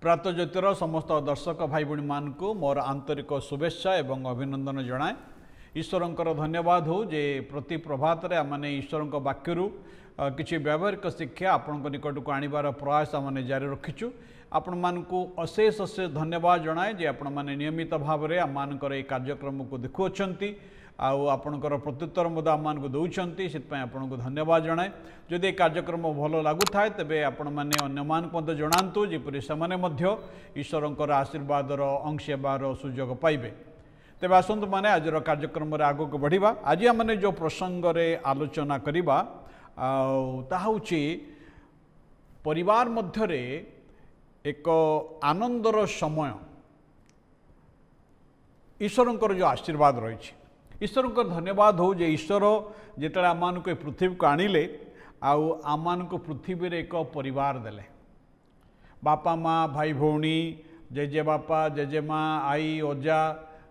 प्रातः ज्योतिर समस्त दर्शक भाई भणी मान को मोर आंतरिक शुभेच्छा एवं अभिनंदन जनाए। ईश्वरंकर धन्यवाद हो जे प्रति प्रभात रे आमने ईश्वरंक वाक्यरू किछि व्यावहारिक शिक्षा आपण निकट को आनिबार प्रयास आमने जारी रखिछु। आपण मान को अशेष अशेष धन्यवाद जनाए जे आपण माने नियमित भाव रे आम मानकर ए कार्यक्रम को देखुअछंती आउ आपणकर प्रत्युत्तर मध्य आम मानक दौरान से आपको धन्यवाद जनाए। जदि कार्यक्रम भल लगु थाए तेबे आपण माने अन्य मान मध्य जणांतु जेपरि सेमाने मध्य ईश्वरंकर आशीर्वादर अंश हेबार सुजोग पाइबे। तेबे आसंतु माने आज कार्यक्रम रे आगो को बढ़िबा। आज आमने जो प्रसंग रे आलोचना करिबा ताहा होछि परिवार मध्य रे एक आनंदर समय ईश्वरंकर जो आशीर्वाद रही। ईश्वर को धन्यवाद हो जे ईश्वर जिते आम को पृथ्वी को आणिले आम को पृथ्वी रे एक परिवार देले। बापा माँ भाई भौणी जेजे बापा जेजे माँ आई अजा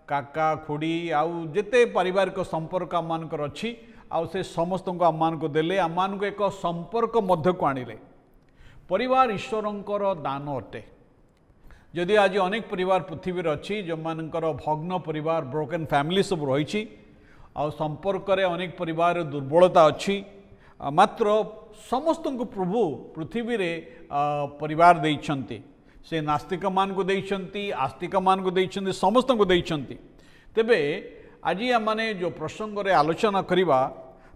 काका खुड़ी आउ जेते पारिवारिक संपर्क आम अच्छी से समस्त को आम को देले। आम को एक संपर्क मध्य को आणिले। परिवार ईश्वरंकर दान अटे। जदि आज अनेक परिवार पृथ्वी अच्छी जो मानकर भग्न परिवार ब्रोकन फैमिली सब रही संपर्क रे अनेक परिवार दुर्बलता अच्छी मात्र समस्त को प्रभु पृथ्वी रे परिवार देइछंती। से नास्तिक मान को देइछंती आस्तिक मान को देइछंती समस्त को देइछंती। तेबे आज आमने जो प्रसंग रे आलोचना करिबा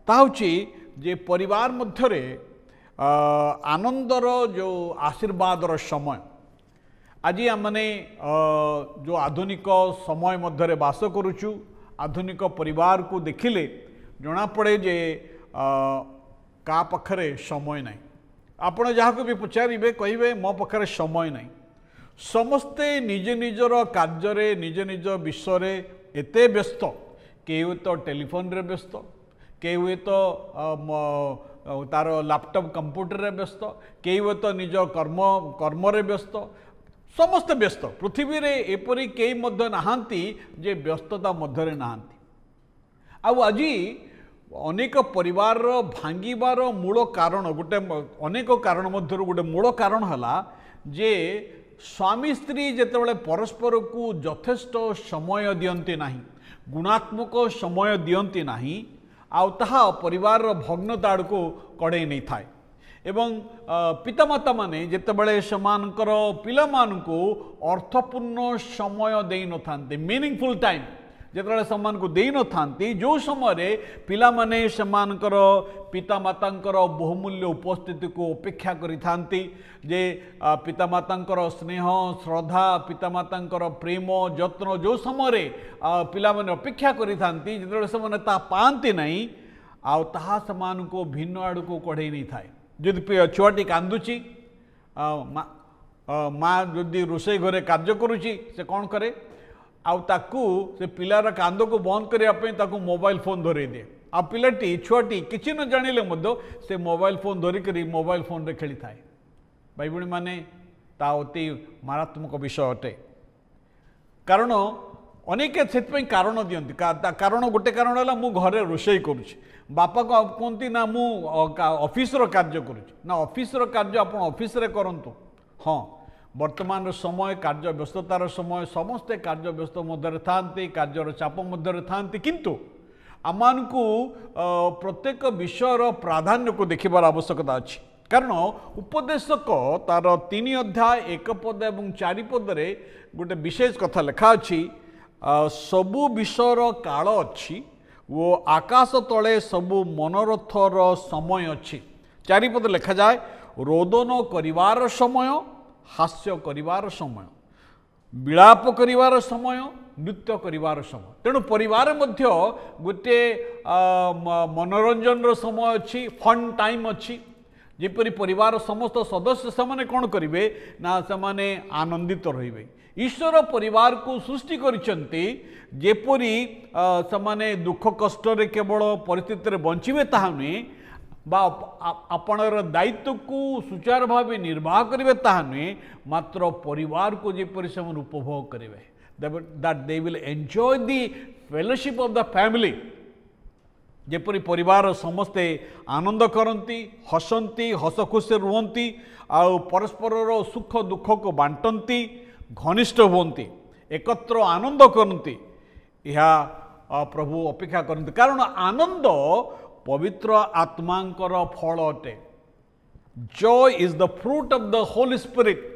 ता होछि जे परिवार मध्य रे आनंदर जो आशीर्वादर समय। आज आमने जो आधुनिक समय मध्य रे वास करुचु आधुनिक परिवार को देखिले जना पड़े जे का पखरे समय नहीं। आपण जहाँ को भी पचारे कहे मो पखरे समय नहीं। समस्ते निज निजर कार्य निज निज विषय एते व्यस्त के हुए तो टेलीफोन रे व्यस्त के हुए तो तार लैपटॉप कंप्यूटर रे व्यस्त के हुए तो निज कर्म रे व्यस्त समस्त व्यस्त। पृथ्वी रे एपरी कई मध्य नहांती जे व्यस्तता मध्य रे नहांती। आज अनेक परिवार भांगिबार मूल कारण गोटे अनेक कारण मध्य गोटे मूल कारण हला जे स्वामी स्त्री जेतेबेले परस्पर को यथेष्ट समय दियंती नाही गुणात्मक समय दियंती नाही आउ ताहा परिवार भग्नता को कड़े नहीं थाए। एवं पितामाता माने जेतेबेले समानकर पिला मानकु अर्थपूर्ण समय देई न थांते मीनिंगफुल टाइम जेतेबेले समान को देई न थांती जो समय रे पिला माने समानकर पितामातांकर बहुमूल्य उपस्थिति को अपेक्षा करि थांती जे पितामातांकर स्नेह श्रद्धा पितामातांकर प्रेम जत्न जो समय रे पिला माने अपेक्षा करि थांती जेतेबेले समान ता पांती नहीं आउ ताहा समान को भिन्न आड़ को कढे नहीं थाए। जदि छुआटी कांदुची माँ जदि रोषे घरे कार्य करुची से कौन करे आकू से पिलार कांद को बंद करने मोबाइल फोन धरे दिए। आ पिलाटी छुआटी किसी न जानिले मध्य से मोबाइल फोन धरिक मोबाइल फोन रे खेली थाए। भाई भणी माने ता अति मारात्मक विषय अटे। कारण अनेक से कारण दियंती कारण गोटे कारण है मु घरे रोषे करुची बापा को कहती ना मु ऑफिस रो कार्य करुची ना ऑफिस रो कार्य आप ऑफिस रे करंतु। हाँ वर्तमान समय कार्य व्यस्ततार समय समस्ते कार्य व्यस्त मध्य थांती कार्यर चाप मध्य थांती किंतु आमान को प्रत्येक विषयर प्राधान्य को देखिबार आवश्यकता अच्छी। कारण उपदेशक तार 3 अध्याय 1 पद एवं 4 पद रे गोटे विशेष कथा लिखा अच्छी सबु विषयर काल अच्छी वो आकाश तले सबु मनोरथर समय अच्छी। 4 पद लिखा जाए रोदन करिवार समय हास्य करिवार समय विलाप करिवार समय नृत्य करिवार समय। तेणु परिवार मध्य गोटे मनोरंजन समय अच्छी फन टाइम अच्छी जेपरी परिवार समस्त सदस्य से कौन करेंगे ना से आनंदित रहिबे। ईश्वर परिवार को सृष्टि करिसेंती जेपरी से दुख कष्ट रे केवल परिस्थिति रे बंचिबे ताहा नुहे बा आपणर दायित्व को सुचारू भाव निर्वाह करेंगे ताहा नुहे मात्र परिवार को जेपरी से उपभोग करेंगे that they will enjoy the fellowship of the family. जेपरी परिवार समस्ते आनंद करती हसंती हस खुशी रुहंती आउ परस्पर सुख दुख को बांटती घनिष्ठ हुंती एकत्र आनंद करती यह प्रभु अपेक्षा करती कारण आनंद पवित्र आत्मांकर फल अटे। Joy is the fruit of the Holi spirit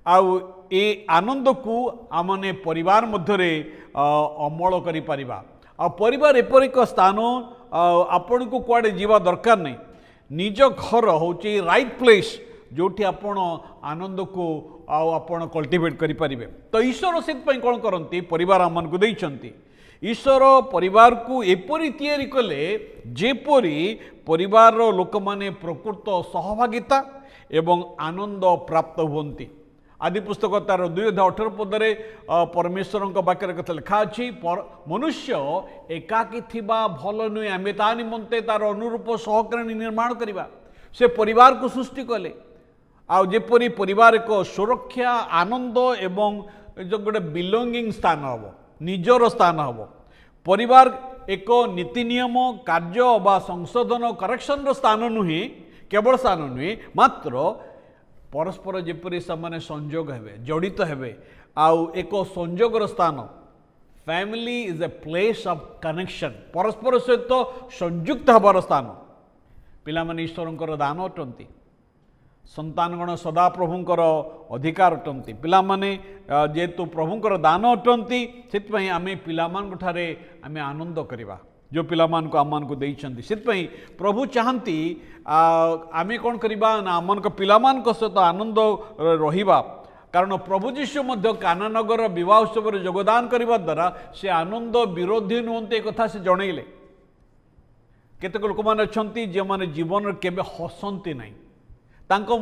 आउ ए आनंद को आमने परिवार मध्यरे अमल करि परिबा आ परिवार एपर एक स्थान आपण को कुआडे जीवा दरकार नहीं निज घर होची राइट प्लेस जोठी आपण आनंद को आपण कल्टिवेट करि परिबे। तो ईश्वर सेत पई कोन करंती परिवार आमन को देइचंती ईश्वर परिवार को एपरी तैयारी कले जेपरी परिवार लोक माने प्रकृत सहभागिता एवं आनंद प्राप्त हुंती। आदि पुस्तक तार 2:18 पदरे परमेश्वर वाक्य कथा लिखा अच्छी मनुष्य एकाकी थिबा भल नुहे आमे ता निमंते तार अनुरूप सहकर्णी निर्माण करवा से परिवार को सृष्टि कले आ जेपरी परिवार एक सुरक्षा आनंद एवं जो गोटे बिलोंगिंग स्थान हम निजर स्थान हम परिवार एक नीति नियम कार्य बा संशोधन करेक्शन स्थान नुहे केवल स्थान नुहे मात्र परस्पर जेपरी से संयोग हेबे जड़ित हेबे आउ एक संयोगर स्थान। Family is a place of connection परस्पर सहित संयुक्त हबार स्थान। पिला माने ईश्वरंकर दान अटंती संतानगण सदा प्रभुंकर अधिकार अटंती पिला माने जेतु प्रभुंकर दान अटंती सेतपई आमे पिला मान ठारे आमे आनंद करिबा जो पिला मान को आम को देइछंती सेतपई प्रभु चाहती आमे कोन करिबा ना आमन को पिला मान को सहित आनंद रहिबा कारण प्रभु जीशु मध्य कानानगर विवाह उत्सव रे योगदान करिबा द्वारा से आनंद विरोधी नुहंते कथा से जणैले। केतक लोक मान अछंती जे माने जीवन केबे हसंती नाही तांको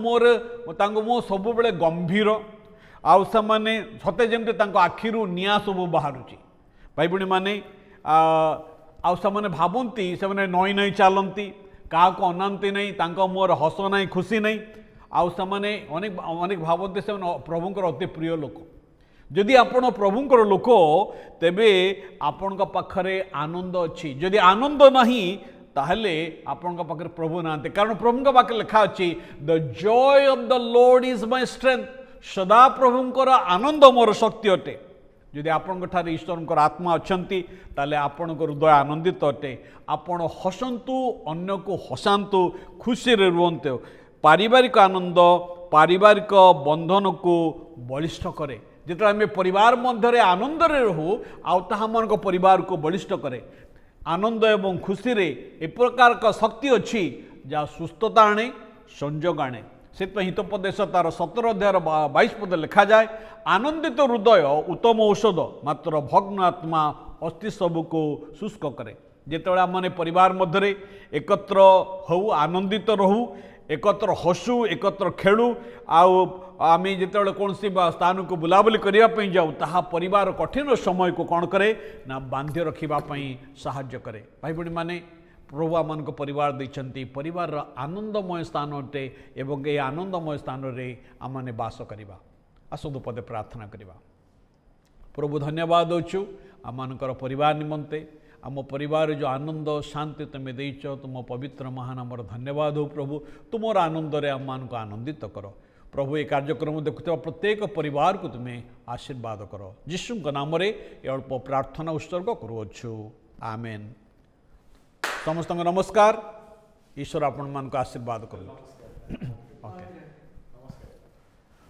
मोह सब बेले गंभीर आउ से सते जमते तांको आखिरु निया सब बाहरुची भाई भणी माने आउ से भावती से नई नई चलती क्या अनाती नहीं तांको मोर हस नहीं खुशी नहीं आउ से अनेक अनेक भावती से प्रभुंकर अति प्रिय लोक जदि आपण प्रभुंकर लोक तेबे आपण पाखरे आनंद अच्छी जदि आनंद नहीं ताहले आपण पाखे प्रभु ना कारण प्रभु पाखे लिखा अच्छी the Joy of the Lord is my strength सदा प्रभुंकर आनंद मोर शक्ति अटे। जदि आपण ईश्वर आत्मा अच्छी ताले आपण हृदय आनंदित अटे आपण हसंतु अन्य को हसांतु खुशी रे रुहंतु पारिवारिक आनंद पारिवारिक बंधन को बलिष्ठ करे जिते आम परिवार मध्य आनंद रहू आम परिवार को बलिष्ठ करे आनंद एवं खुशी रे ए प्रकार का शक्ति अच्छी जहाँ सुस्थता आने संजोग आने से हितोपदेश तार 17 अध्याय 22 पद लिखा जाए आनंदित हृदय उत्तम औषध मात्र भग्न आत्मा अस्थि सबको शुष्क करे। जितेबाला आम परिवार मध्य एकत्र हऊ आनंदित रहू एकत्र हसू एकत्र खेलू आम जिते कौन स्थान को बुलाबुली करने जाऊ ताहा परिवार कठिन समय को कौन करे ना बांधि रखापी साहाय्य करे। भाई भणी माने प्रभु आम परिवार देइछंती परिवार आनंदमय स्थान अटे एवं ये आनंदमय स्थान रे आमने बास करिबा। आसंतु पदे प्रार्थना करिबा। प्रभु धन्यवाद देछु आमनकर परिवार निमंते आम परिवार जो आनंद शांति तुम देइछ तुम पवित्र महानामर धन्यवाद हो प्रभु तुमर आनंद रे आम को आनंदित कर प्रभु ये कार्यक्रम देखुवा प्रत्येक परिवार को तुम्हें आशीर्वाद कर यीशु नाम रे अल्प प्रार्थना उत्सर्ग करुछु आमेन। समस्त नमस्कार ईश्वर आपण मान को आशीर्वाद करूँ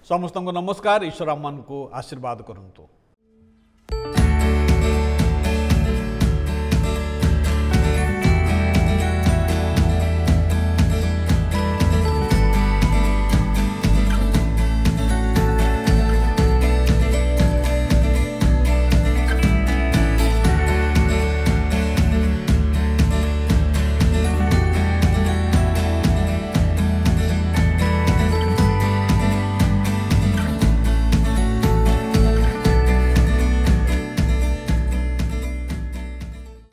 समस्त नमस्कार ईश्वर मान को आशीर्वाद करंतु।